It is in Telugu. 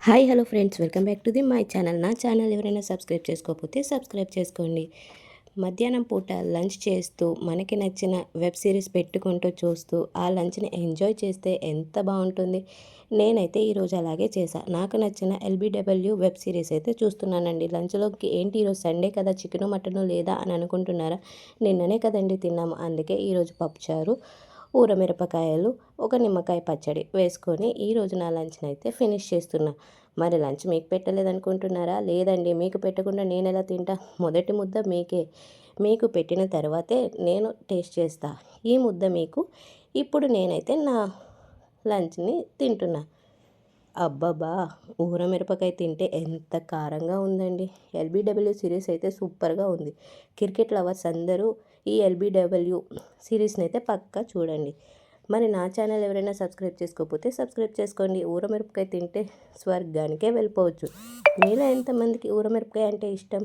Hi hello friends, welcome back to my channel. నా ఛానల్ ఎవరైనా సబ్స్క్రైబ్ చేసుకోకపోతే సబ్స్క్రైబ్ చేసుకోండి. మధ్యాహ్నం పూట లంచ్ చేస్తూ మనకి నచ్చిన వెబ్ సిరీస్ పెట్టుకుంటూ చూస్తూ ఆ లంచ్ని ఎంజాయ్ చేస్తే ఎంత బాగుంటుంది. నేనైతే ఈరోజు అలాగే చేశాను. నాకు నచ్చిన ఎల్బిడబ్ల్యూ వెబ్ సిరీస్ అయితే చూస్తున్నానండి. లంచ్లోకి ఏంటి ఈరోజు సండే కదా, చికెను మటను లేదా అని అనుకుంటున్నారా? నిన్ననే కదండి తిన్నాము. అందుకే ఈరోజు పప్పుచారు, ఊరమిరపకాయలు, ఒక నిమ్మకాయ పచ్చడి వేసుకొని ఈరోజు నా లంచ్ని అయితే ఫినిష్ చేస్తున్నా. మరి లంచ్ మీకు పెట్టలేదనుకుంటున్నారా? లేదండి, మీకు పెట్టకుండా నేను ఎలా తింటా? మొదటి ముద్ద మీకే, మీకు పెట్టిన తర్వాతే నేను టేస్ట్ చేస్తా. ఈ ముద్ద మీకు. ఇప్పుడు నేనైతే నా లంచ్ని తింటున్నా. అబ్బబ్బా! ఊరమిరపకాయ తింటే ఎంత కారంగా ఉందండి. ఎల్బిడబ్ల్యూ సిరీస్ అయితే సూపర్గా ఉంది. క్రికెట్ లవర్స్ అందరూ ఈ ఎల్బిడబ్ల్యూ సిరీస్ని అయితే పక్కా చూడండి. మరి నా ఛానల్ ఎవరైనా సబ్స్క్రైబ్ చేసుకోకపోతే సబ్స్క్రైబ్ చేసుకోండి. ఊరమిరపకాయ తింటే స్వర్గానికే వెళ్ళిపోవచ్చు. మీలో ఎంతమందికి ఊరమిరపకాయ అంటే ఇష్టం?